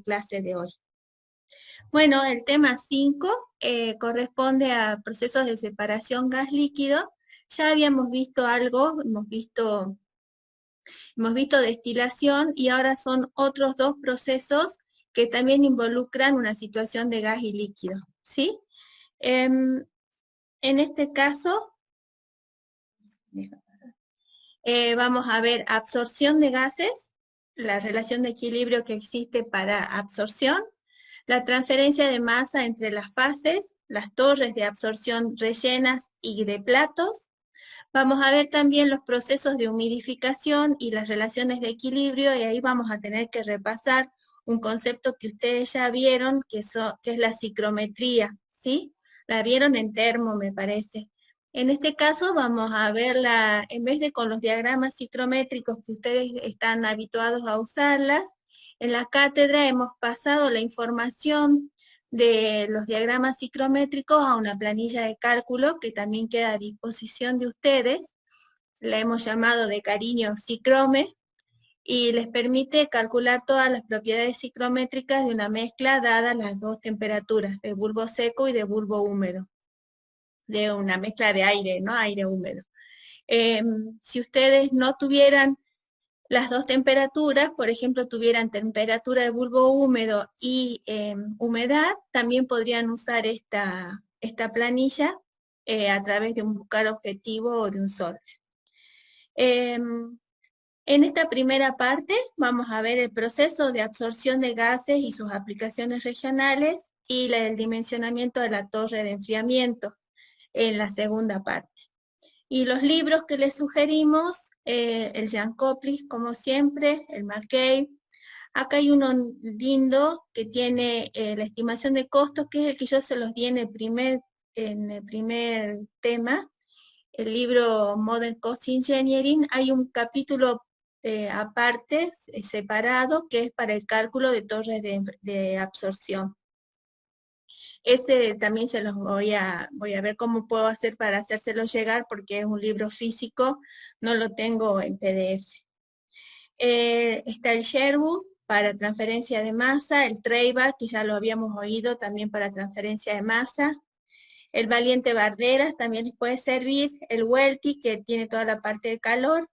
clase de hoy. Bueno, el tema 5 corresponde a procesos de separación gas-líquido. Ya habíamos visto algo, hemos visto destilación y ahora son otros dos procesos que también involucran una situación de gas y líquido, ¿sí? En este caso, vamos a ver absorción de gases, la relación de equilibrio que existe para absorción, la transferencia de masa entre las fases, las torres de absorción rellenas y de platos. Vamos a ver también los procesos de humidificación y las relaciones de equilibrio, y ahí vamos a tener que repasar un concepto que ustedes ya vieron, que es la ciclometría, ¿sí? La vieron en termo, me parece. En este caso vamos a verla, en vez de con los diagramas ciclométricos que ustedes están habituados a usarlas, en la cátedra hemos pasado la información de los diagramas ciclométricos a una planilla de cálculo que también queda a disposición de ustedes. La hemos llamado de cariño Cicrome, y les permite calcular todas las propiedades ciclométricas de una mezcla dadas las dos temperaturas, de bulbo seco y de bulbo húmedo, de una mezcla de aire, ¿no? Aire húmedo. Si ustedes no tuvieran las dos temperaturas, por ejemplo, tuvieran temperatura de bulbo húmedo y humedad, también podrían usar esta planilla a través de un buscar objetivo o de un solver. En esta primera parte vamos a ver el proceso de absorción de gases y sus aplicaciones regionales y el dimensionamiento de la torre de enfriamiento en la segunda parte. Y los libros que les sugerimos, el Jan Koplis, como siempre, el McCabe. Acá hay uno lindo que tiene la estimación de costos, que es el que yo se los di en el primer tema, el libro Modern Cost Engineering. Hay un capítulo aparte, separado, que es para el cálculo de torres de absorción. Ese también se los voy a ver cómo puedo hacer para hacérselo llegar, porque es un libro físico, no lo tengo en PDF. Está el Sherwood para transferencia de masa, el Treiber, que ya lo habíamos oído, también para transferencia de masa. El Valiente Barderas también les puede servir, el Welty, que tiene toda la parte de calor.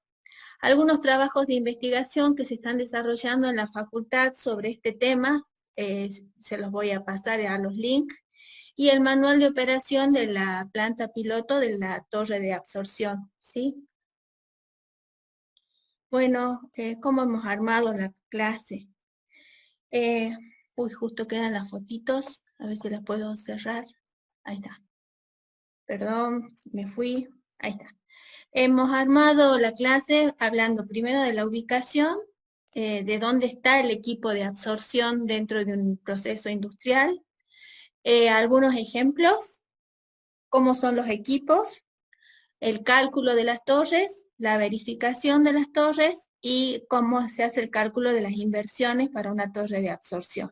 Algunos trabajos de investigación que se están desarrollando en la facultad sobre este tema, se los voy a pasar a los links, y el manual de operación de la planta piloto de la torre de absorción, ¿sí? Bueno, ¿cómo hemos armado la clase? Justo quedan las fotitos, a ver si las puedo cerrar. Ahí está. Perdón, me fui. Ahí está. Hemos armado la clase hablando primero de la ubicación, de dónde está el equipo de absorción dentro de un proceso industrial, algunos ejemplos, cómo son los equipos, el cálculo de las torres, la verificación de las torres y cómo se hace el cálculo de las inversiones para una torre de absorción.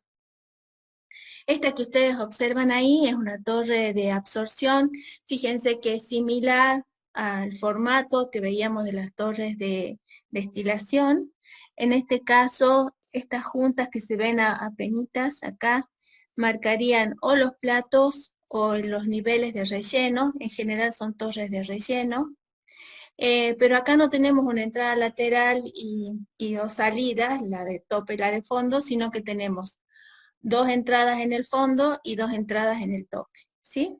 Esta que ustedes observan ahí es una torre de absorción. Fíjense que es similar al formato que veíamos de las torres de destilación. En este caso, estas juntas que se ven apenitas acá, marcarían o los platos o los niveles de relleno. En general son torres de relleno. Pero acá no tenemos una entrada lateral y dos salidas, la de tope y la de fondo, sino que tenemos dos entradas en el fondo y dos entradas en el tope, ¿sí?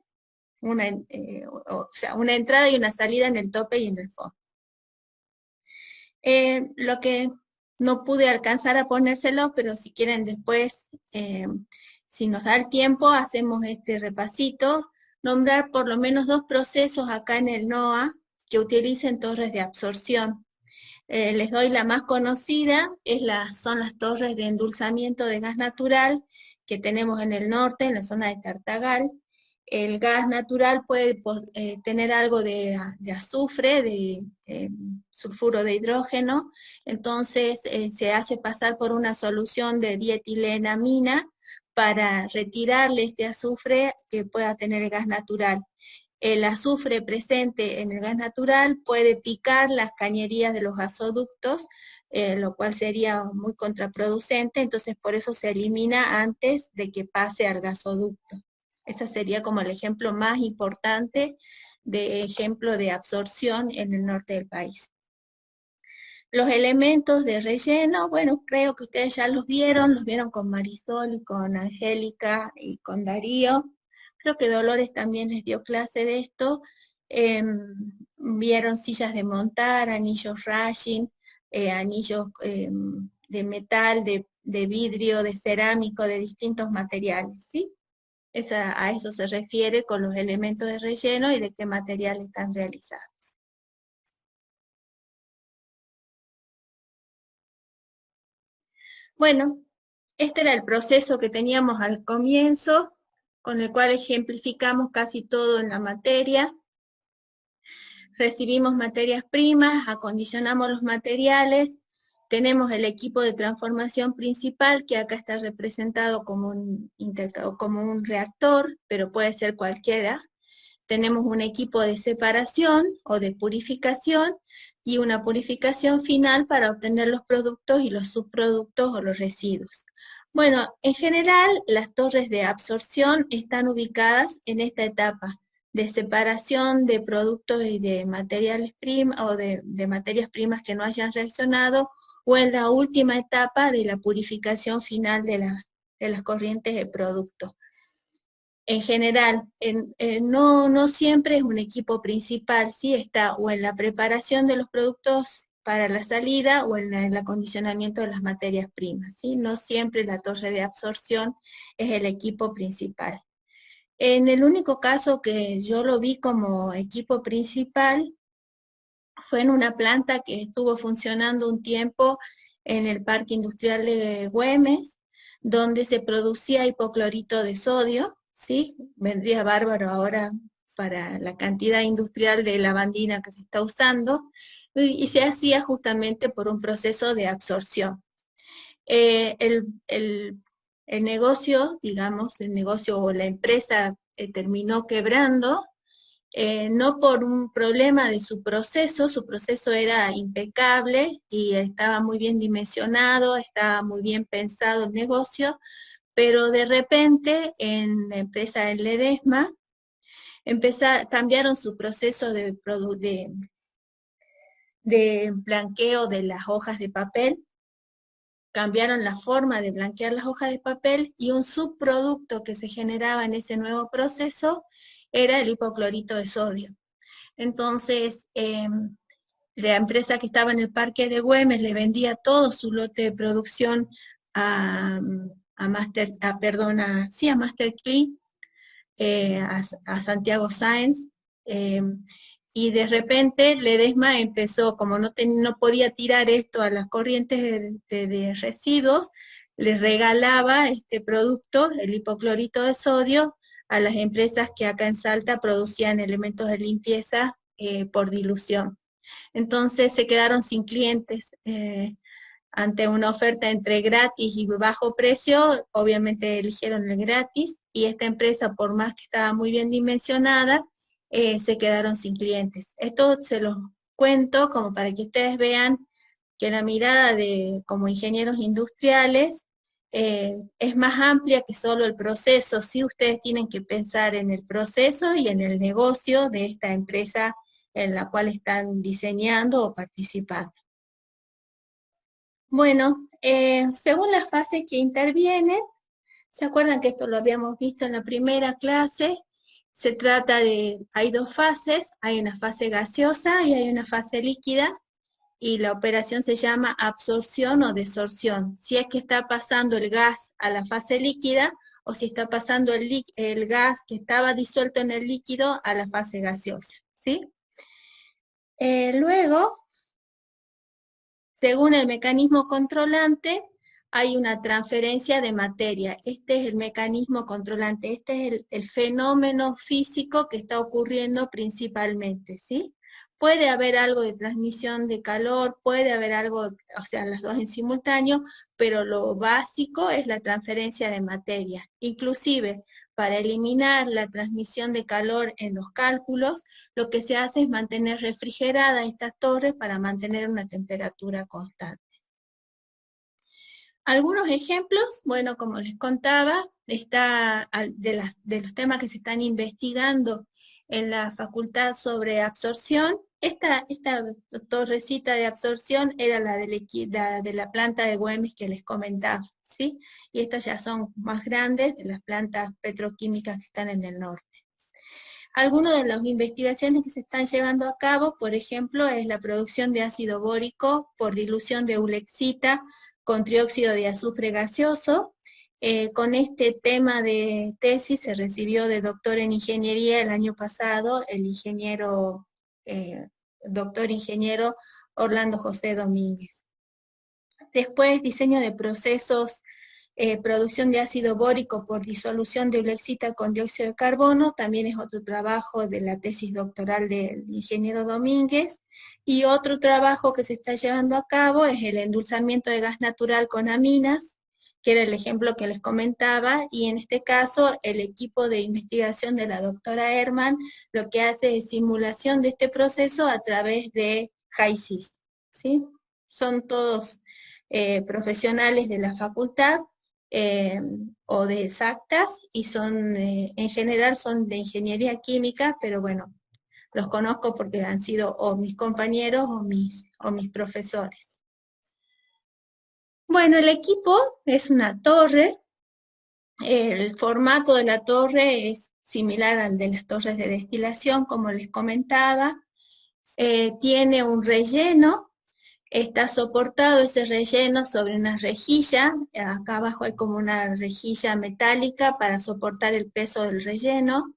O sea, una entrada y una salida en el tope y en el fondo. Lo que no pude alcanzar a ponérselo, pero si quieren después, si nos da el tiempo, hacemos este repasito, nombrar por lo menos dos procesos acá en el NOA que utilicen torres de absorción. Les doy la más conocida, son las torres de endulzamiento de gas natural que tenemos en el norte, en la zona de Tartagal. El gas natural puede tener algo de azufre, de sulfuro de hidrógeno, entonces se hace pasar por una solución de dietilenamina para retirarle este azufre que pueda tener el gas natural. El azufre presente en el gas natural puede picar las cañerías de los gasoductos, lo cual sería muy contraproducente, entonces por eso se elimina antes de que pase al gasoducto. Ese sería como el ejemplo más importante de ejemplo de absorción en el norte del país. Los elementos de relleno, bueno, creo que ustedes ya los vieron con Marisol y con Angélica y con Darío. Creo que Dolores también les dio clase de esto. Vieron sillas de montar, anillos rashing, anillos de metal, de vidrio, de cerámico, de distintos materiales, ¿sí? A eso se refiere con los elementos de relleno y de qué material están realizados. Bueno, este era el proceso que teníamos al comienzo, con el cual ejemplificamos casi todo en la materia. Recibimos materias primas, acondicionamos los materiales, tenemos el equipo de transformación principal, que acá está representado como como un reactor, pero puede ser cualquiera. Tenemos un equipo de separación o de purificación, y una purificación final para obtener los productos y los subproductos o los residuos. Bueno, en general, las torres de absorción están ubicadas en esta etapa de separación de productos y de materiales primas o de materias primas que no hayan reaccionado, o en la última etapa de la purificación final de las corrientes de productos. En general, no siempre es un equipo principal, sí está o en la preparación de los productos para la salida o en el acondicionamiento de las materias primas, ¿sí? No siempre la torre de absorción es el equipo principal. En el único caso que yo lo vi como equipo principal fue en una planta que estuvo funcionando un tiempo en el Parque Industrial de Güemes, donde se producía hipoclorito de sodio, ¿sí? Vendría bárbaro ahora para la cantidad industrial de lavandina que se está usando, y se hacía justamente por un proceso de absorción. El negocio, digamos, el negocio o la empresa terminó quebrando, no por un problema de su proceso era impecable y estaba muy bien dimensionado, estaba muy bien pensado el negocio, pero de repente en la empresa en Ledesma cambiaron su proceso de blanqueo de las hojas de papel, cambiaron la forma de blanquear las hojas de papel, y un subproducto que se generaba en ese nuevo proceso era el hipoclorito de sodio. Entonces, la empresa que estaba en el Parque de Güemes le vendía todo su lote de producción a Masterclean, a Santiago Sáenz, y de repente Ledesma empezó, como no podía tirar esto a las corrientes de residuos, le regalaba este producto, el hipoclorito de sodio, a las empresas que acá en Salta producían elementos de limpieza por dilución. Entonces se quedaron sin clientes. Ante una oferta entre gratis y bajo precio, obviamente eligieron el gratis, y esta empresa, por más que estaba muy bien dimensionada, se quedaron sin clientes. Esto se los cuento como para que ustedes vean que la mirada de como ingenieros industriales es más amplia que solo el proceso. Sí, ustedes tienen que pensar en el proceso y en el negocio de esta empresa en la cual están diseñando o participando. Bueno, según las fases que intervienen, ¿se acuerdan que esto lo habíamos visto en la primera clase? Se trata hay dos fases, hay una fase gaseosa y hay una fase líquida, y la operación se llama absorción o desorción. Si es que está pasando el gas a la fase líquida, o si está pasando el gas que estaba disuelto en el líquido a la fase gaseosa, ¿sí? Luego, según el mecanismo controlante, hay una transferencia de materia. Este es el mecanismo controlante, este es el fenómeno físico que está ocurriendo principalmente, ¿sí? Puede haber algo de transmisión de calor, puede haber algo, o sea, las dos en simultáneo, pero lo básico es la transferencia de materia. Inclusive, para eliminar la transmisión de calor en los cálculos, lo que se hace es mantener refrigeradas estas torres para mantener una temperatura constante. Algunos ejemplos, bueno, como les contaba, de los temas que se están investigando en la facultad sobre absorción. Esta torrecita de absorción era la de la planta de Güemes que les comentaba, ¿sí? Y estas ya son más grandes de las plantas petroquímicas que están en el norte. Algunas de las investigaciones que se están llevando a cabo, por ejemplo, es la producción de ácido bórico por dilución de ulexita con trióxido de azufre gaseoso. Con este tema de tesis se recibió de doctor en ingeniería el año pasado el eh, doctor ingeniero Orlando José Domínguez. Después, diseño de procesos, producción de ácido bórico por disolución de ulexita con dióxido de carbono, también es otro trabajo de la tesis doctoral del ingeniero Domínguez, y otro trabajo que se está llevando a cabo es el endulzamiento de gas natural con aminas, que era el ejemplo que les comentaba, y en este caso el equipo de investigación de la doctora Herman lo que hace es simulación de este proceso a través de HISIS, ¿sí? Son todos profesionales de la facultad o de exactas, y son, en general son de ingeniería química, pero bueno, los conozco porque han sido o mis compañeros o mis profesores. Bueno, el equipo es una torre, el formato de la torre es similar al de las torres de destilación, como les comentaba, tiene un relleno. Está soportado ese relleno sobre una rejilla, acá abajo hay como una rejilla metálica para soportar el peso del relleno.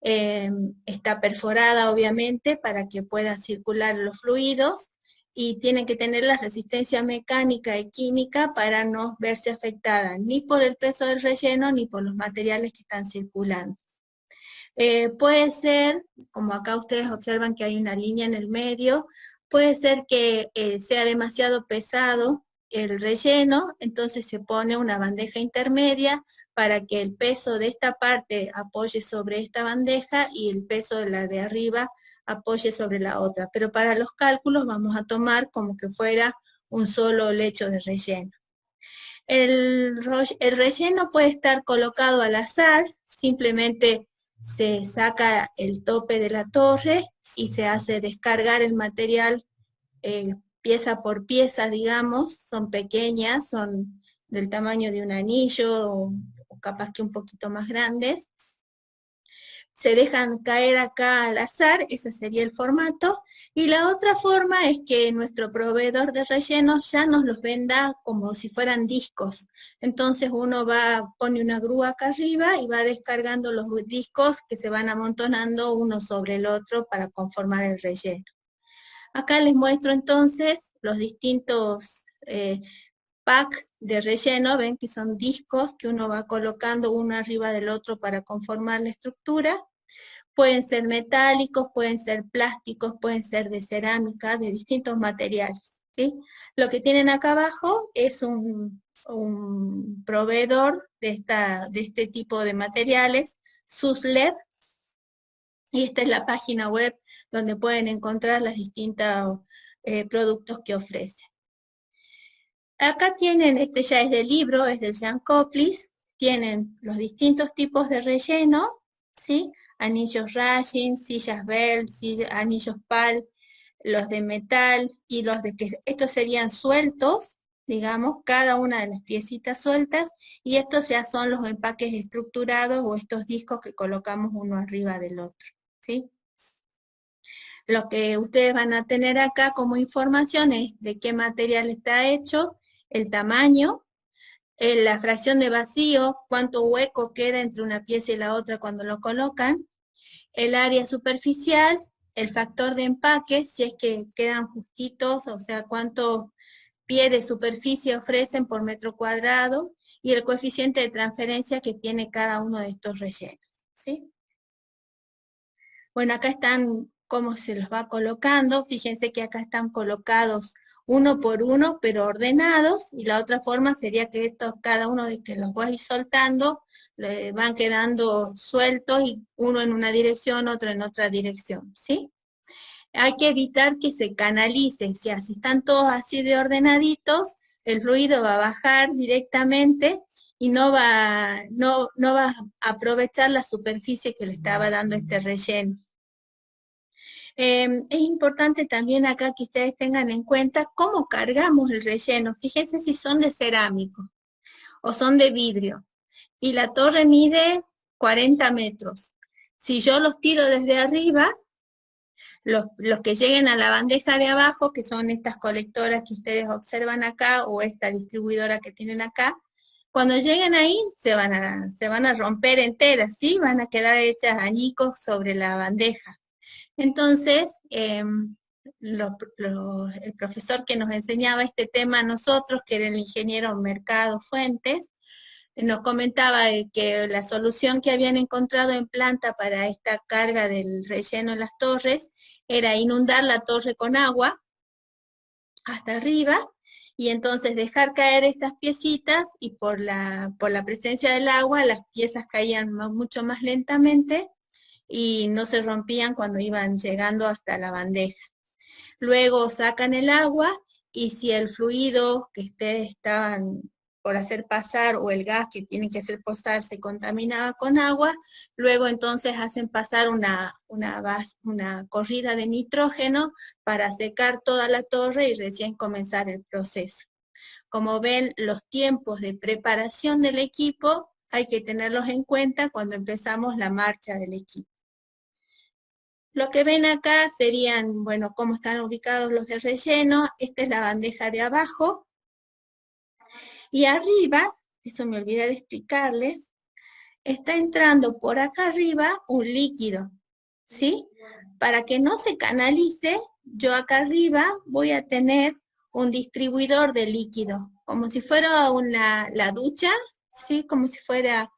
Está perforada obviamente para que puedan circular los fluidos y tiene que tener la resistencia mecánica y química para no verse afectada ni por el peso del relleno ni por los materiales que están circulando. Puede ser, como acá ustedes observan que hay una línea en el medio, puede ser que sea demasiado pesado el relleno, entonces se pone una bandeja intermedia para que el peso de esta parte apoye sobre esta bandeja y el peso de la de arriba apoye sobre la otra. Pero para los cálculos vamos a tomar como que fuera un solo lecho de relleno. El relleno puede estar colocado al azar, simplemente se saca el tope de la torre y se hace descargar el material pieza por pieza, digamos, son pequeñas, son del tamaño de un anillo o capaz que un poquito más grandes. Se dejan caer acá al azar, ese sería el formato, y la otra forma es que nuestro proveedor de rellenos ya nos los venda como si fueran discos. Entonces uno pone una grúa acá arriba y va descargando los discos que se van amontonando uno sobre el otro para conformar el relleno. Acá les muestro entonces los distintos pack de relleno, ven que son discos que uno va colocando uno arriba del otro para conformar la estructura. Pueden ser metálicos, pueden ser plásticos, pueden ser de cerámica, de distintos materiales, ¿sí? Lo que tienen acá abajo es un proveedor de este tipo de materiales, SUSLED, y esta es la página web donde pueden encontrar los distintos productos que ofrecen. Acá tienen, este ya es del libro, es del Jan Koplis, tienen los distintos tipos de relleno, ¿sí? Anillos Rashing, sillas Bell, anillos PAL, los de metal y los de que estos serían sueltos, digamos, cada una de las piecitas sueltas, y estos ya son los empaques estructurados o estos discos que colocamos uno arriba del otro, ¿sí? Lo que ustedes van a tener acá como información es de qué material está hecho, el tamaño, la fracción de vacío, cuánto hueco queda entre una pieza y la otra cuando lo colocan, el área superficial, el factor de empaque, si es que quedan justitos, o sea, cuánto pie de superficie ofrecen por metro cuadrado, y el coeficiente de transferencia que tiene cada uno de estos rellenos, ¿sí? Bueno, acá están cómo se los va colocando. Fíjense que acá están colocados uno por uno, pero ordenados, y la otra forma sería que estos, cada uno de que los vais soltando, van quedando sueltos, y uno en una dirección, otro en otra dirección, ¿sí? Hay que evitar que se canalice, o sea, si están todos así de ordenaditos, el fluido va a bajar directamente y no va a aprovechar la superficie que le estaba dando este relleno. Es importante también acá que ustedes tengan en cuenta cómo cargamos el relleno. Fíjense si son de cerámico o son de vidrio. Y la torre mide 40 metros. Si yo los tiro desde arriba, los que lleguen a la bandeja de abajo, que son estas colectoras que ustedes observan acá, o esta distribuidora que tienen acá, cuando lleguen ahí se van a romper enteras, ¿sí? Van a quedar hechas añicos sobre la bandeja. Entonces, el profesor que nos enseñaba este tema a nosotros, que era el ingeniero Mercado Fuentes, nos comentaba que la solución que habían encontrado en planta para esta carga del relleno en las torres era inundar la torre con agua hasta arriba y entonces dejar caer estas piecitas y por la presencia del agua las piezas caían mucho más lentamente y no se rompían cuando iban llegando hasta la bandeja. Luego sacan el agua y si el fluido que ustedes estaban por hacer pasar o el gas que tienen que hacer pasar se contaminaba con agua, luego entonces hacen pasar una corrida de nitrógeno para secar toda la torre y recién comenzar el proceso. Como ven, los tiempos de preparación del equipo hay que tenerlos en cuenta cuando empezamos la marcha del equipo. Lo que ven acá serían, bueno, cómo están ubicados los de relleno. Esta es la bandeja de abajo. Y arriba, eso me olvidé de explicarles, está entrando por acá arriba un líquido, ¿sí? Para que no se canalice, yo acá arriba voy a tener un distribuidor de líquido, como si fuera la ducha, ¿sí? Como si fuera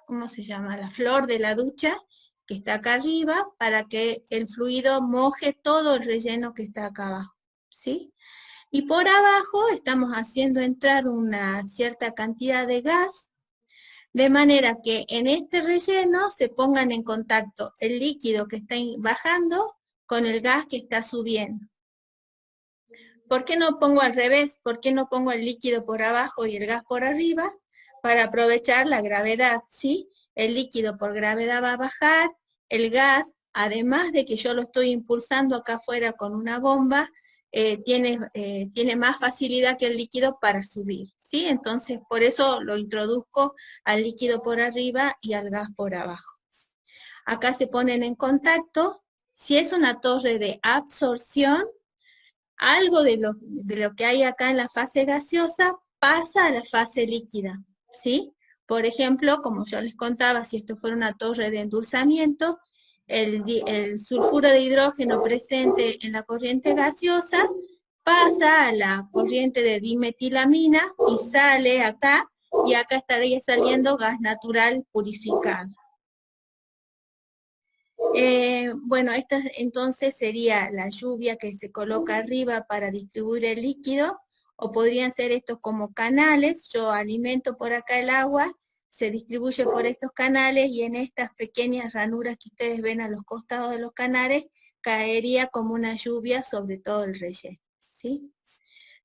¿cómo se llama? La flor de la ducha, que está acá arriba, para que el fluido moje todo el relleno que está acá abajo, ¿sí? Y por abajo estamos haciendo entrar una cierta cantidad de gas, de manera que en este relleno se pongan en contacto el líquido que está bajando con el gas que está subiendo. ¿Por qué no pongo al revés? ¿Por qué no pongo el líquido por abajo y el gas por arriba? Para aprovechar la gravedad, ¿sí? El líquido por gravedad va a bajar, el gas, además de que yo lo estoy impulsando acá afuera con una bomba, tiene más facilidad que el líquido para subir, ¿sí? Entonces, por eso lo introduzco al líquido por arriba y al gas por abajo. Acá se ponen en contacto. Si es una torre de absorción, algo de lo que hay acá en la fase gaseosa pasa a la fase líquida, ¿sí? Por ejemplo, como yo les contaba, si esto fuera una torre de endulzamiento, el sulfuro de hidrógeno presente en la corriente gaseosa pasa a la corriente de dimetilamina y sale acá, y acá estaría saliendo gas natural purificado. Bueno, esta entonces sería la lluvia que se coloca arriba para distribuir el líquido, o podrían ser estos como canales. Yo alimento por acá el agua, se distribuye por estos canales y en estas pequeñas ranuras que ustedes ven a los costados de los canales, caería como una lluvia sobre todo el relleno, ¿sí?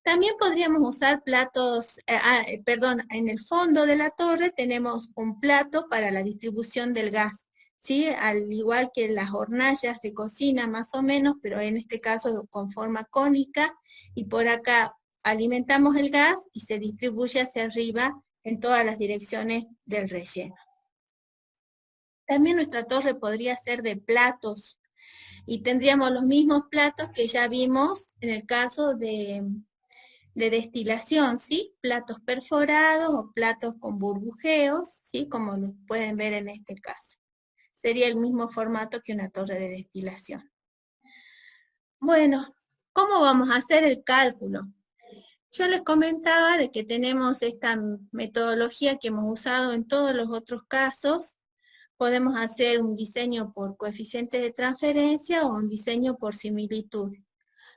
También podríamos usar platos, en el fondo de la torre tenemos un plato para la distribución del gas, ¿sí? Al igual que las hornallas de cocina más o menos, pero en este caso con forma cónica, y por acá alimentamos el gas y se distribuye hacia arriba en todas las direcciones del relleno. También nuestra torre podría ser de platos, y tendríamos los mismos platos que ya vimos en el caso de destilación, ¿sí? Platos perforados o platos con burbujeos, ¿sí? Como los pueden ver en este caso. Sería el mismo formato que una torre de destilación. Bueno, ¿cómo vamos a hacer el cálculo? Yo les comentaba de que tenemos esta metodología que hemos usado en todos los otros casos. Podemos hacer un diseño por coeficiente de transferencia o un diseño por similitud.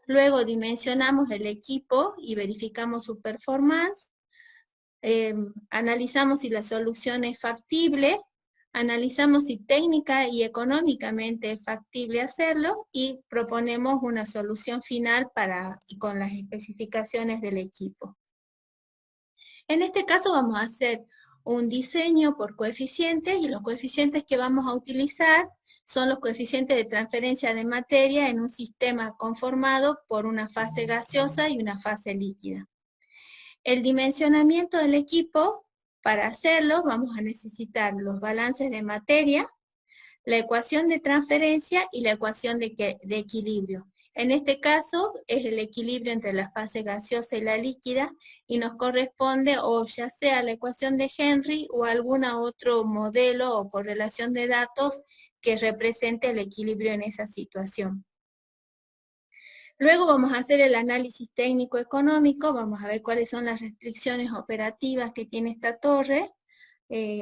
Luego dimensionamos el equipo y verificamos su performance. Analizamos si la solución es factible, analizamos si técnica y económicamente es factible hacerlo y proponemos una solución final con las especificaciones del equipo. En este caso vamos a hacer un diseño por coeficientes y los coeficientes que vamos a utilizar son los coeficientes de transferencia de materia en un sistema conformado por una fase gaseosa y una fase líquida. El dimensionamiento del equipo, para hacerlo vamos a necesitar los balances de materia, la ecuación de transferencia y la ecuación de equilibrio. En este caso es el equilibrio entre la fase gaseosa y la líquida y nos corresponde o ya sea la ecuación de Henry o algún otro modelo o correlación de datos que represente el equilibrio en esa situación. Luego vamos a hacer el análisis técnico-económico, vamos a ver cuáles son las restricciones operativas que tiene esta torre,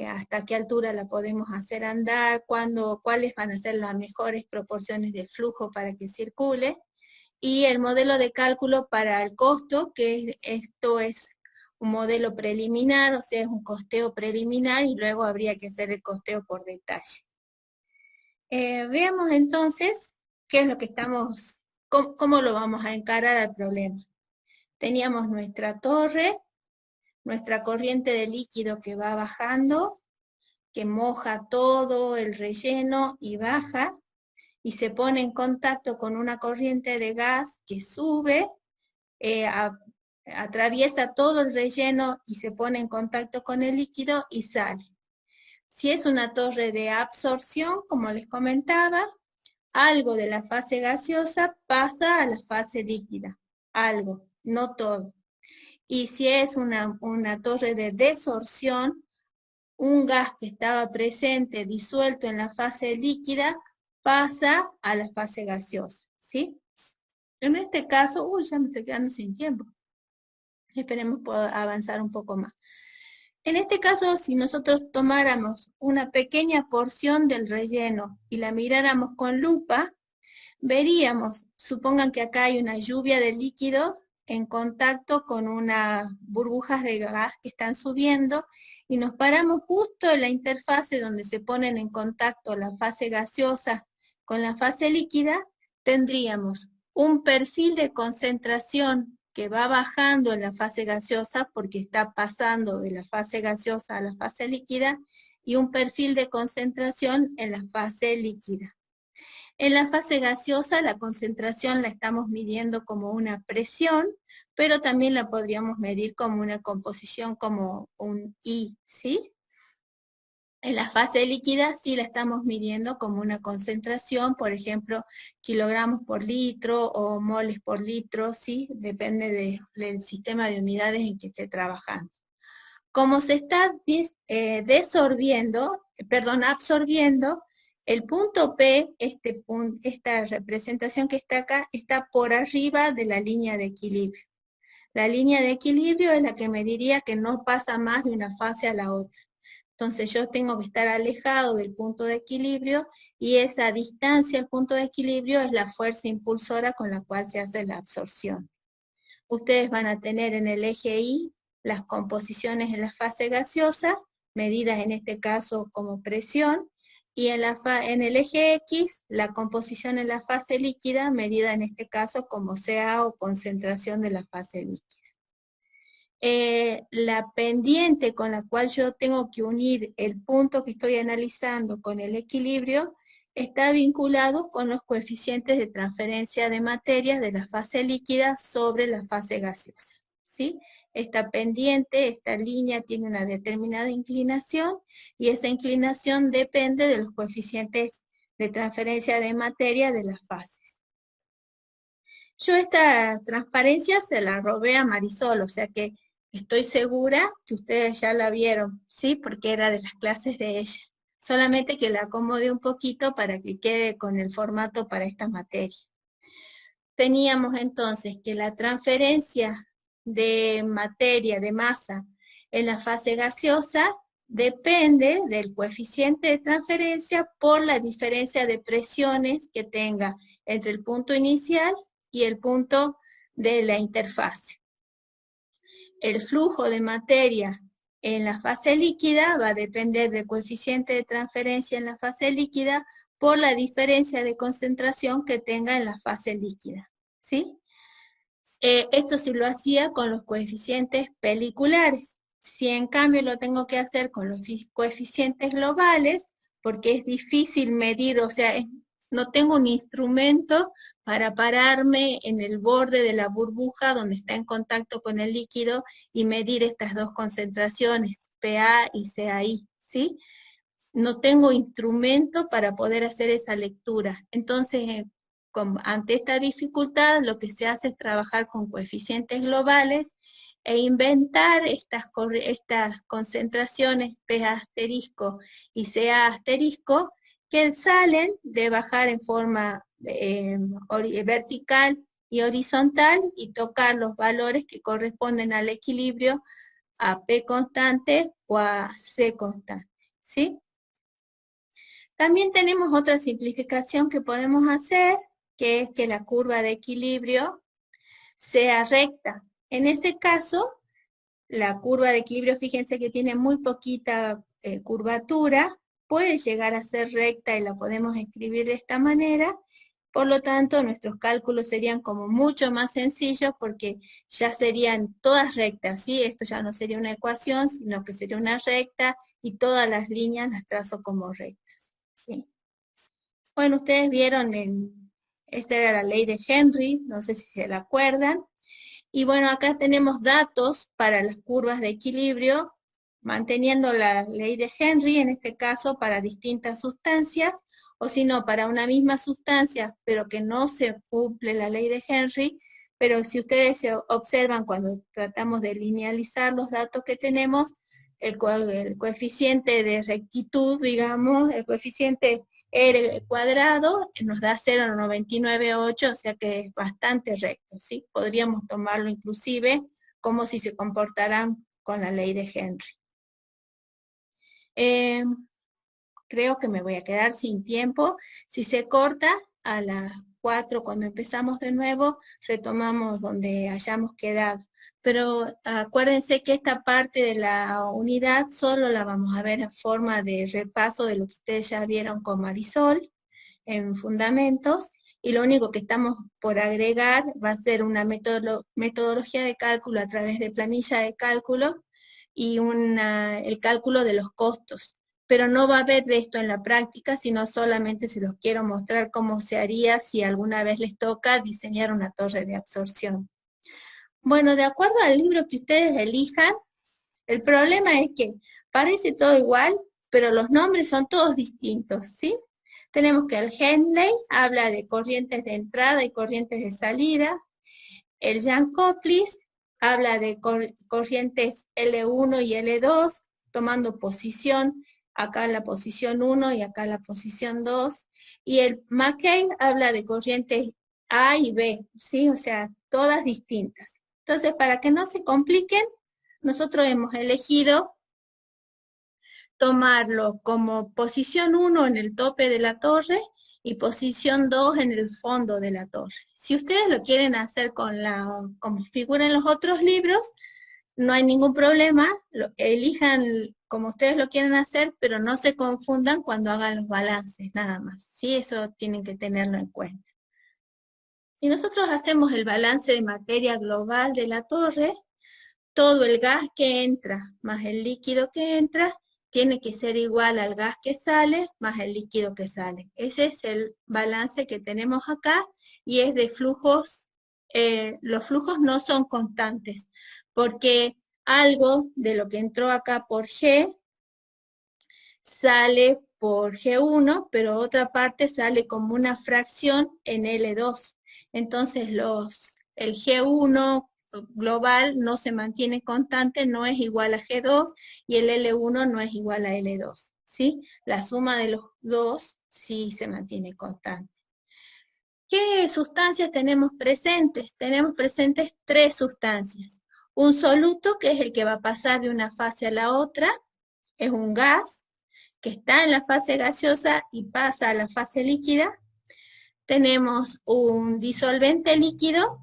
hasta qué altura la podemos hacer andar, cuáles van a ser las mejores proporciones de flujo para que circule, y el modelo de cálculo para el costo, que esto es un modelo preliminar, o sea, es un costeo preliminar, y luego habría que hacer el costeo por detalle. Veamos entonces qué es lo que estamos, cómo lo vamos a encarar al problema. Teníamos nuestra torre, nuestra corriente de líquido que va bajando, que moja todo el relleno y baja, y se pone en contacto con una corriente de gas que sube, atraviesa todo el relleno y se pone en contacto con el líquido y sale. Si es una torre de absorción, como les comentaba, algo de la fase gaseosa pasa a la fase líquida, algo, no todo. Y si es una torre de desorción, un gas que estaba presente disuelto en la fase líquida pasa a la fase gaseosa, ¿sí? En este caso, ya me estoy quedando sin tiempo. Esperemos poder avanzar un poco más. En este caso, si nosotros tomáramos una pequeña porción del relleno y la miráramos con lupa, veríamos, supongan que acá hay una lluvia de líquido en contacto con unas burbujas de gas que están subiendo, y nos paramos justo en la interfase donde se ponen en contacto la fase gaseosa con la fase líquida, tendríamos un perfil de concentración que va bajando en la fase gaseosa porque está pasando de la fase gaseosa a la fase líquida, y un perfil de concentración en la fase líquida. En la fase gaseosa la concentración la estamos midiendo como una presión, pero también la podríamos medir como una composición, como un I, ¿sí? En la fase líquida sí la estamos midiendo como una concentración, por ejemplo, kilogramos por litro o moles por litro, ¿sí? Depende del sistema de unidades en que esté trabajando. Como se está absorbiendo, el punto P, esta representación que está acá, está por arriba de la línea de equilibrio. La línea de equilibrio es la que me diría que no pasa más de una fase a la otra. Entonces yo tengo que estar alejado del punto de equilibrio, y esa distancia al punto de equilibrio es la fuerza impulsora con la cual se hace la absorción. Ustedes van a tener en el eje Y las composiciones en la fase gaseosa, medidas en este caso como presión, y en el eje X, la composición en la fase líquida, medida en este caso como CA o concentración de la fase líquida. La pendiente con la cual yo tengo que unir el punto que estoy analizando con el equilibrio está vinculado con los coeficientes de transferencia de materias de la fase líquida sobre la fase gaseosa, ¿sí? Esta pendiente, esta línea tiene una determinada inclinación, y esa inclinación depende de los coeficientes de transferencia de materia de las fases. Yo esta transparencia se la robé a Marisol, o sea que estoy segura que ustedes ya la vieron, ¿sí? Porque era de las clases de ella. Solamente que la acomodé un poquito para que quede con el formato para esta materia. Teníamos entonces que la transferencia de materia, de masa, en la fase gaseosa depende del coeficiente de transferencia por la diferencia de presiones que tenga entre el punto inicial y el punto de la interfase. El flujo de materia en la fase líquida va a depender del coeficiente de transferencia en la fase líquida por la diferencia de concentración que tenga en la fase líquida, ¿sí? Esto sí lo hacía con los coeficientes peliculares. Si en cambio lo tengo que hacer con los coeficientes globales, porque es difícil medir, o sea, no tengo un instrumento para pararme en el borde de la burbuja donde está en contacto con el líquido y medir estas dos concentraciones, PA y CAI, ¿sí? No tengo instrumento para poder hacer esa lectura. Entonces, ante esta dificultad, lo que se hace es trabajar con coeficientes globales e inventar estas concentraciones P asterisco y CA asterisco que salen de bajar en forma vertical y horizontal y tocar los valores que corresponden al equilibrio a P constante o a C constante, ¿sí? También tenemos otra simplificación que podemos hacer, que es que la curva de equilibrio sea recta. En ese caso, la curva de equilibrio, fíjense que tiene muy poquita curvatura, puede llegar a ser recta y la podemos escribir de esta manera. Por lo tanto, nuestros cálculos serían como mucho más sencillos porque ya serían todas rectas, ¿sí? Esto ya no sería una ecuación, sino que sería una recta y todas las líneas las trazo como rectas, ¿sí? Bueno, ustedes vieron, esta era la ley de Henry, no sé si se la acuerdan. Y bueno, acá tenemos datos para las curvas de equilibrio, manteniendo la ley de Henry, en este caso para distintas sustancias, o si no, para una misma sustancia, pero que no se cumple la ley de Henry, pero si ustedes se observan cuando tratamos de linealizar los datos que tenemos, el coeficiente de rectitud, digamos, el coeficiente R cuadrado nos da 0,998, o sea que es bastante recto, ¿sí? Podríamos tomarlo inclusive como si se comportaran con la ley de Henry. Creo que me voy a quedar sin tiempo. Si se corta, a las 4 cuando empezamos de nuevo, retomamos donde hayamos quedado. Pero acuérdense que esta parte de la unidad solo la vamos a ver en forma de repaso de lo que ustedes ya vieron con Marisol en fundamentos, y lo único que estamos por agregar va a ser una metodología de cálculo a través de planilla de cálculo y el cálculo de los costos. Pero no va a haber de esto en la práctica, sino solamente se los quiero mostrar cómo se haría si alguna vez les toca diseñar una torre de absorción. Bueno, de acuerdo al libro que ustedes elijan, el problema es que parece todo igual, pero los nombres son todos distintos, ¿sí? Tenemos que el Henley habla de corrientes de entrada y corrientes de salida. El Jankoplis habla de corrientes L1 y L2, tomando posición, acá la posición 1 y acá la posición 2. Y el Mackay habla de corrientes A y B, ¿sí? O sea, todas distintas. Entonces, para que no se compliquen, nosotros hemos elegido tomarlo como posición 1 en el tope de la torre y posición 2 en el fondo de la torre. Si ustedes lo quieren hacer como figura en los otros libros, no hay ningún problema, elijan como ustedes lo quieren hacer, pero no se confundan cuando hagan los balances, nada más. Sí, eso tienen que tenerlo en cuenta. Si nosotros hacemos el balance de materia global de la torre, todo el gas que entra más el líquido que entra tiene que ser igual al gas que sale más el líquido que sale. Ese es el balance que tenemos acá y es de flujos. Los flujos no son constantes porque algo de lo que entró acá por G sale por G1, pero otra parte sale como una fracción en L2. Entonces el G1 global no se mantiene constante, no es igual a G2, y el L1 no es igual a L2, ¿sí? La suma de los dos sí se mantiene constante. ¿Qué sustancias tenemos presentes? Tenemos presentes 3 sustancias. Un soluto, que es el que va a pasar de una fase a la otra, es un gas que está en la fase gaseosa y pasa a la fase líquida. Tenemos un disolvente líquido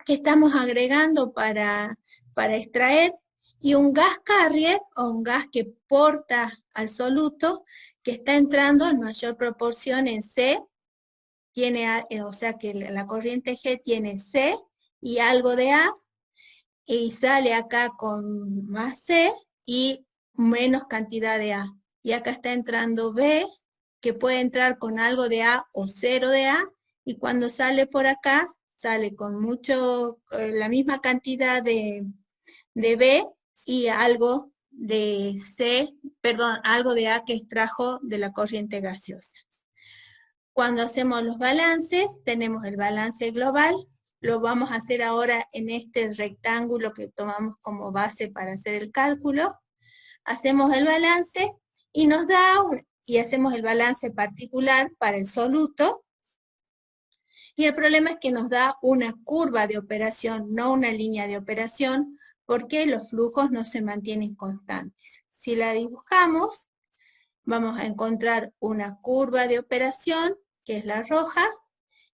que estamos agregando para extraer, Y un gas carrier, o un gas que porta al soluto, que está entrando en mayor proporción en C, o sea que la corriente G tiene C y algo de A, y sale acá con más C y menos cantidad de A. Y acá está entrando B, que puede entrar con algo de A o cero de A, y cuando sale por acá, sale con la misma cantidad de B y algo de C, perdón, algo de A que extrajo de la corriente gaseosa. Cuando hacemos los balances, tenemos el balance global, lo vamos a hacer ahora en este rectángulo que tomamos como base para hacer el cálculo. Hacemos el balance y nos da, y hacemos el balance particular para el soluto, y el problema es que nos da una curva de operación, no una línea de operación, porque los flujos no se mantienen constantes. Si la dibujamos, vamos a encontrar una curva de operación, que es la roja,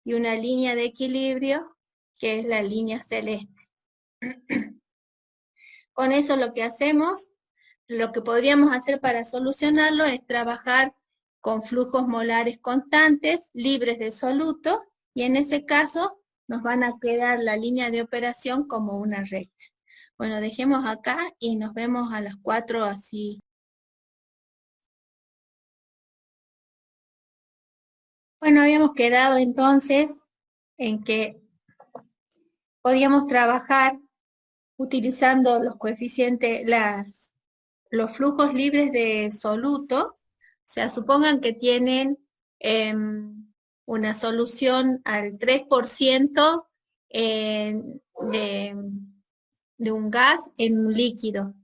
y una línea de equilibrio, que es la línea celeste. Con eso lo que hacemos, lo que podríamos hacer para solucionarlo es trabajar con flujos molares constantes, libres de soluto, y en ese caso nos van a quedar la línea de operación como una recta. Bueno, dejemos acá y nos vemos a las 4 así. Bueno, habíamos quedado entonces en que podíamos trabajar utilizando los coeficientes, los flujos libres de soluto. O sea, supongan que tienen una solución al 3% de un gas en un líquido.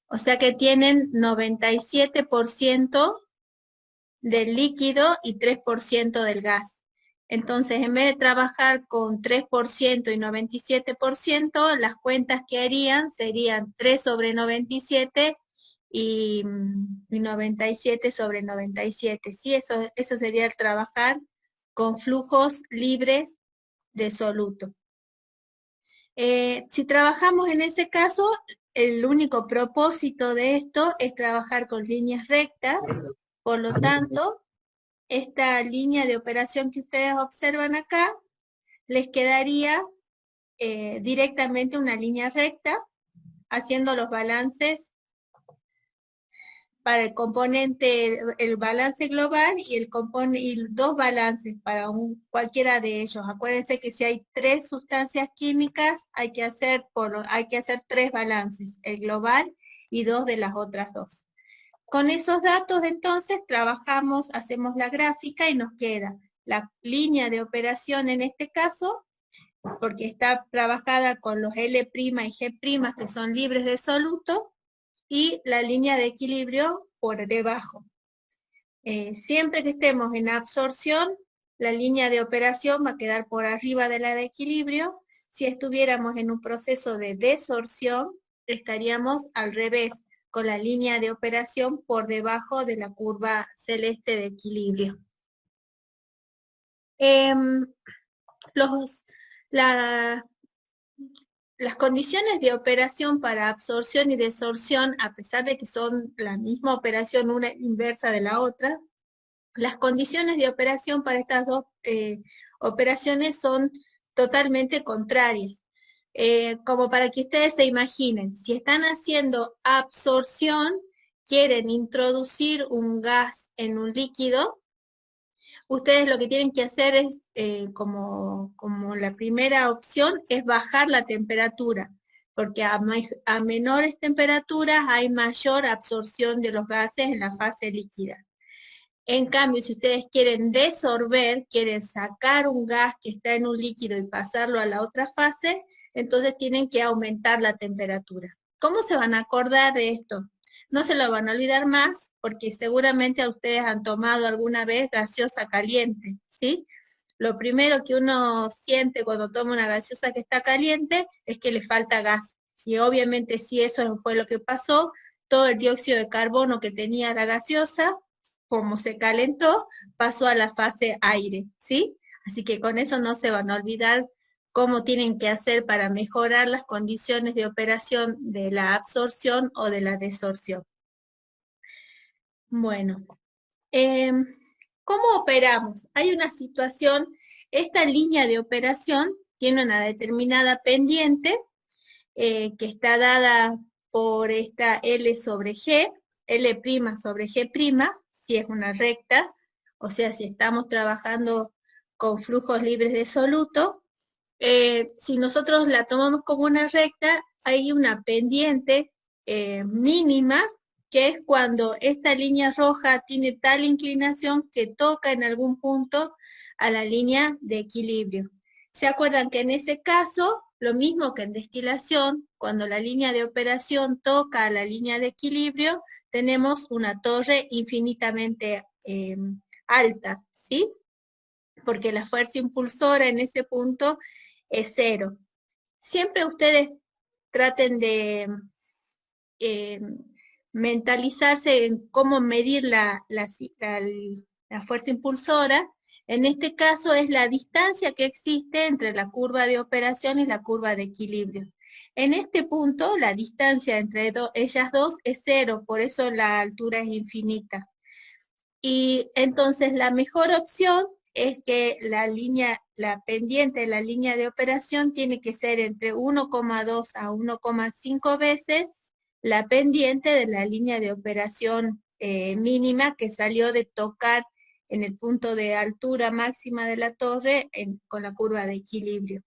O sea que tienen 97% del líquido y 3% del gas. Entonces, en vez de trabajar con 3% y 97%, las cuentas que harían serían 3 sobre 97 y 97 sobre 97. Sí, eso sería el trabajar con flujos libres de soluto. Si trabajamos en ese caso, el único propósito de esto es trabajar con líneas rectas, por lo tanto, esta línea de operación que ustedes observan acá, les quedaría directamente una línea recta, haciendo los balances para el componente, el balance global y dos balances para cualquiera de ellos. Acuérdense que si hay 3 sustancias químicas, hay que hacer 3 balances, el global y 2 de las otras 2. Con esos datos entonces trabajamos, hacemos la gráfica y nos queda la línea de operación en este caso, porque está trabajada con los L' y G' que son libres de soluto, y la línea de equilibrio por debajo. Siempre que estemos en absorción, la línea de operación va a quedar por arriba de la de equilibrio. Si estuviéramos en un proceso de desorción, estaríamos al revés, con la línea de operación por debajo de la curva celeste de equilibrio. Las condiciones de operación para absorción y desorción, a pesar de que son la misma operación, una inversa de la otra, las condiciones de operación para estas dos operaciones son totalmente contrarias. Como para que ustedes se imaginen, si están haciendo absorción, quieren introducir un gas en un líquido, ustedes lo que tienen que hacer es, como la primera opción, es bajar la temperatura, porque a menores temperaturas hay mayor absorción de los gases en la fase líquida. En cambio, si ustedes quieren desorber, quieren sacar un gas que está en un líquido y pasarlo a la otra fase, entonces tienen que aumentar la temperatura. ¿Cómo se van a acordar de esto? No se lo van a olvidar más, porque seguramente a ustedes han tomado alguna vez gaseosa caliente, ¿sí? Lo primero que uno siente cuando toma una gaseosa que está caliente es que le falta gas. Y obviamente si eso fue lo que pasó, todo el dióxido de carbono que tenía la gaseosa, como se calentó, pasó a la fase aire, ¿sí? Así que con eso no se van a olvidar cómo tienen que hacer para mejorar las condiciones de operación de la absorción o de la desorción. Bueno, ¿cómo operamos? Hay una situación, esta línea de operación tiene una determinada pendiente que está dada por esta L sobre G, L' sobre G', si es una recta, o sea, si estamos trabajando con flujos libres de soluto. Si nosotros la tomamos como una recta, hay una pendiente mínima, que es cuando esta línea roja tiene tal inclinación que toca en algún punto a la línea de equilibrio. ¿Se acuerdan que en ese caso, lo mismo que en destilación, cuando la línea de operación toca a la línea de equilibrio, tenemos una torre infinitamente alta, ¿sí? Porque la fuerza impulsora en ese punto es 0. Siempre ustedes traten de mentalizarse en cómo medir la fuerza impulsora. En este caso es la distancia que existe entre la curva de operación y la curva de equilibrio. En este punto, la distancia entre ellas dos es 0, por eso la altura es infinita. Y entonces la mejor opción es que la pendiente de la línea de operación tiene que ser entre 1,2 a 1,5 veces la pendiente de la línea de operación mínima que salió de tocar en el punto de altura máxima de la torre con la curva de equilibrio.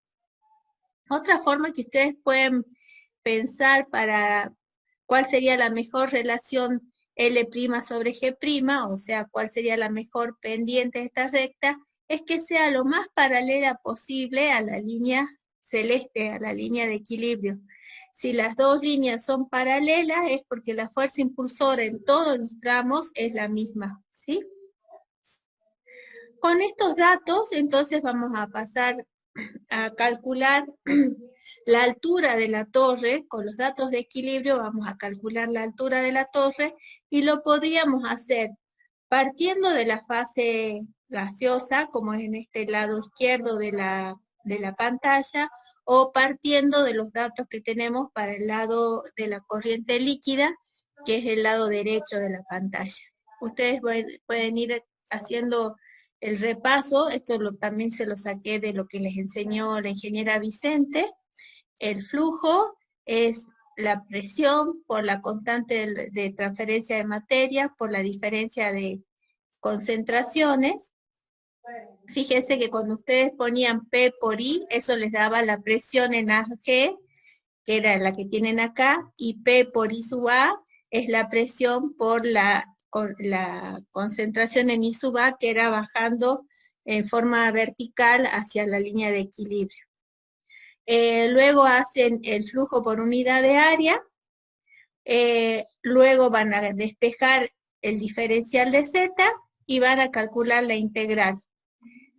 Otra forma que ustedes pueden pensar para cuál sería la mejor relación L' sobre G', o sea, cuál sería la mejor pendiente de esta recta, es que sea lo más paralela posible a la línea celeste, a la línea de equilibrio. Si las dos líneas son paralelas es porque la fuerza impulsora en todos los tramos es la misma, ¿sí? Con estos datos, entonces vamos a pasar a calcular la altura de la torre. Con los datos de equilibrio vamos a calcular la altura de la torre y lo podríamos hacer partiendo de la fase gaseosa, como es en este lado izquierdo de la pantalla, o partiendo de los datos que tenemos para el lado de la corriente líquida, que es el lado derecho de la pantalla. Ustedes pueden ir haciendo el repaso, esto también se lo saqué de lo que les enseñó la ingeniera Vicente. El flujo es la presión por la constante de transferencia de materia, por la diferencia de concentraciones. Fíjense que cuando ustedes ponían P por I, eso les daba la presión en AG, que era la que tienen acá, y P por I sub A es la presión por la concentración en I sub A, que era bajando en forma vertical hacia la línea de equilibrio. Luego hacen el flujo por unidad de área, luego van a despejar el diferencial de Z y van a calcular la integral.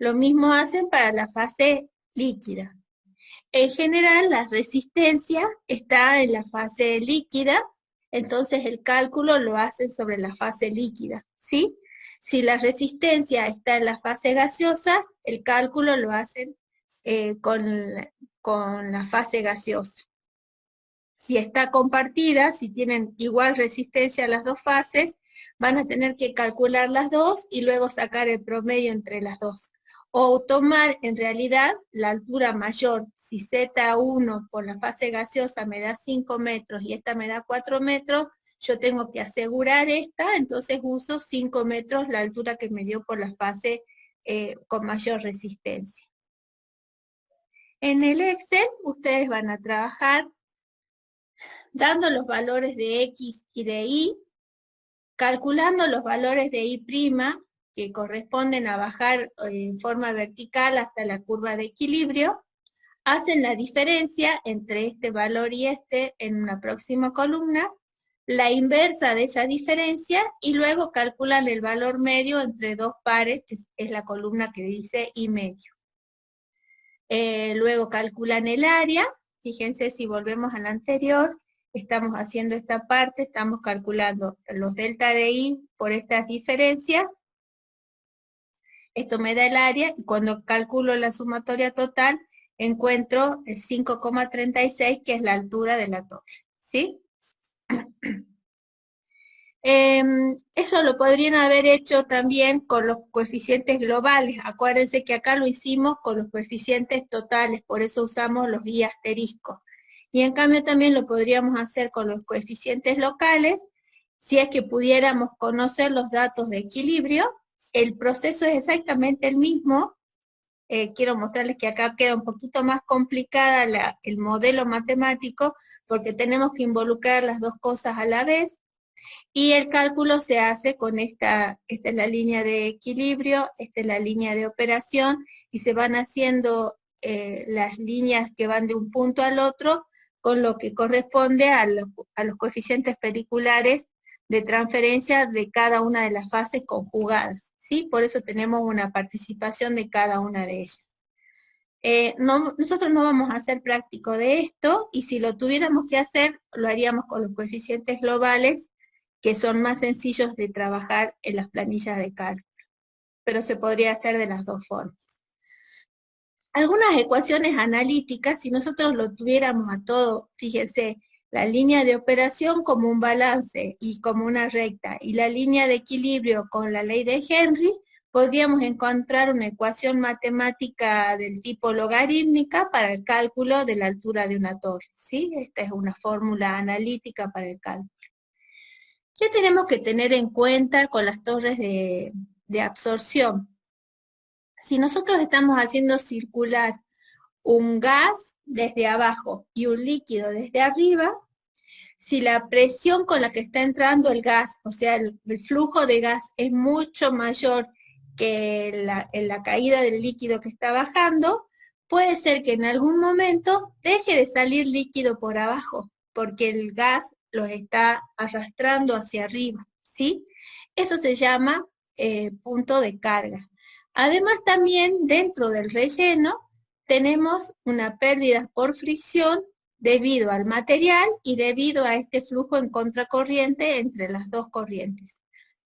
Lo mismo hacen para la fase líquida. En general, la resistencia está en la fase líquida, entonces el cálculo lo hacen sobre la fase líquida, ¿sí? Si la resistencia está en la fase gaseosa, el cálculo lo hacen con la fase gaseosa. Si está compartida, si tienen igual resistencia a las dos fases, van a tener que calcular las dos y luego sacar el promedio entre las dos. O tomar en realidad la altura mayor. Si Z1 por la fase gaseosa me da 5 metros y esta me da 4 metros, yo tengo que asegurar esta, entonces uso 5 metros la altura que me dio por la fase con mayor resistencia. En el Excel ustedes van a trabajar dando los valores de X y de Y, calculando los valores de Y', que corresponden a bajar en forma vertical hasta la curva de equilibrio, hacen la diferencia entre este valor y este en una próxima columna, la inversa de esa diferencia, y luego calculan el valor medio entre dos pares, que es la columna que dice Y medio. Luego calculan el área, fíjense si volvemos a la anterior, estamos haciendo esta parte, estamos calculando los delta de I por estas diferencias, esto me da el área, y cuando calculo la sumatoria total, encuentro el 5,36, que es la altura de la torre, ¿sí? Eso lo podrían haber hecho también con los coeficientes globales. Acuérdense que acá lo hicimos con los coeficientes totales, por eso usamos los I asteriscos. Y en cambio también lo podríamos hacer con los coeficientes locales, si es que pudiéramos conocer los datos de equilibrio. El proceso es exactamente el mismo. Quiero mostrarles que acá queda un poquito más complicada el modelo matemático, porque tenemos que involucrar las dos cosas a la vez. Y el cálculo se hace con esta es la línea de equilibrio, esta es la línea de operación, y se van haciendo las líneas que van de un punto al otro, con lo que corresponde a los coeficientes periculares de transferencia de cada una de las fases conjugadas, ¿sí? Por eso tenemos una participación de cada una de ellas. Nosotros no vamos a hacer práctico de esto, y si lo tuviéramos que hacer, lo haríamos con los coeficientes globales, que son más sencillos de trabajar en las planillas de cálculo, pero se podría hacer de las dos formas. Algunas ecuaciones analíticas, si nosotros lo tuviéramos a todo, fíjense, la línea de operación como un balance y como una recta, y la línea de equilibrio con la ley de Henry, podríamos encontrar una ecuación matemática del tipo logarítmica para el cálculo de la altura de una torre, ¿sí? Esta es una fórmula analítica para el cálculo. ¿Qué tenemos que tener en cuenta con las torres de absorción? Si nosotros estamos haciendo circular un gas desde abajo y un líquido desde arriba, si la presión con la que está entrando el gas, o sea, el flujo de gas es mucho mayor que la caída del líquido que está bajando, puede ser que en algún momento deje de salir líquido por abajo, porque el gas los está arrastrando hacia arriba, ¿sí? Eso se llama punto de carga. Además, también dentro del relleno tenemos una pérdida por fricción debido al material y debido a este flujo en contracorriente entre las dos corrientes.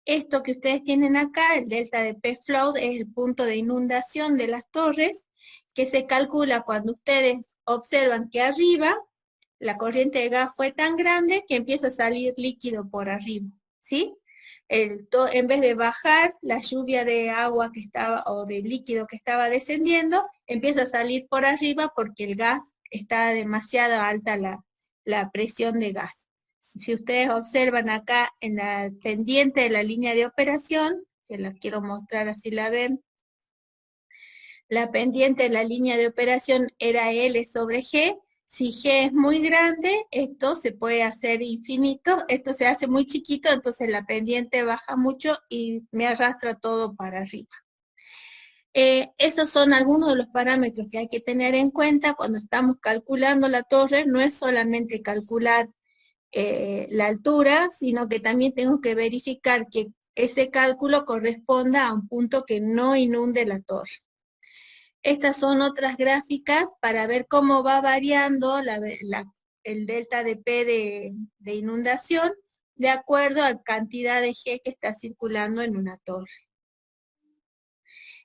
Esto que ustedes tienen acá, el delta de P-flow, es el punto de inundación de las torres, que se calcula cuando ustedes observan que arriba la corriente de gas fue tan grande que empieza a salir líquido por arriba, ¿sí? En vez de bajar la lluvia de agua que estaba, o de líquido que estaba descendiendo, empieza a salir por arriba porque el gas está demasiado alta la presión de gas. Si ustedes observan acá en la pendiente de la línea de operación, que la quiero mostrar así la ven, la pendiente de la línea de operación era L sobre G. Si G es muy grande, esto se puede hacer infinito, esto se hace muy chiquito, entonces la pendiente baja mucho y me arrastra todo para arriba. Esos son algunos de los parámetros que hay que tener en cuenta cuando estamos calculando la torre. No es solamente calcular la altura, sino que también tengo que verificar que ese cálculo corresponda a un punto que no inunde la torre. Estas son otras gráficas para ver cómo va variando el delta de P de inundación de acuerdo a la cantidad de G que está circulando en una torre.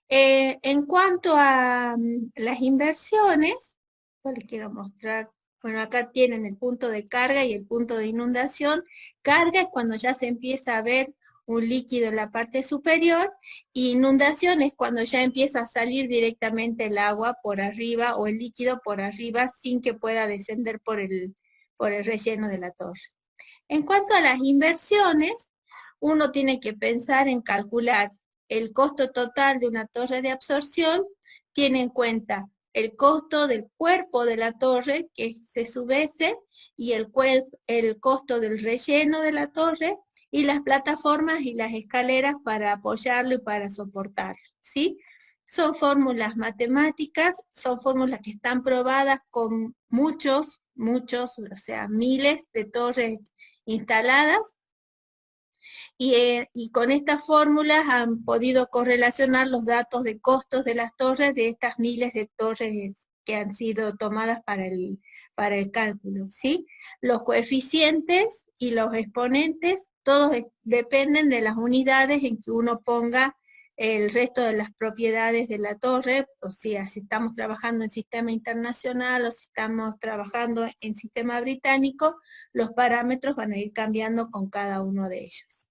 En cuanto a las inversiones, yo les quiero mostrar, bueno, acá tienen el punto de carga y el punto de inundación. Carga es cuando ya se empieza a ver un líquido en la parte superior, y inundación es cuando ya empieza a salir directamente el agua por arriba o el líquido por arriba sin que pueda descender por el relleno de la torre. En cuanto a las inversiones, uno tiene que pensar en calcular el costo total de una torre de absorción, tiene en cuenta el costo del cuerpo de la torre, que es S/S, y el costo del relleno de la torre, y las plataformas y las escaleras para apoyarlo y para soportarlo, ¿sí? Son fórmulas matemáticas, son fórmulas que están probadas con muchos, o sea, miles de torres instaladas, y con estas fórmulas han podido correlacionar los datos de costos de las torres de estas miles de torres que han sido tomadas para el cálculo, ¿sí? Los coeficientes y los exponentes, todos dependen de las unidades en que uno ponga el resto de las propiedades de la torre, o sea, si estamos trabajando en sistema internacional o si estamos trabajando en sistema británico, los parámetros van a ir cambiando con cada uno de ellos.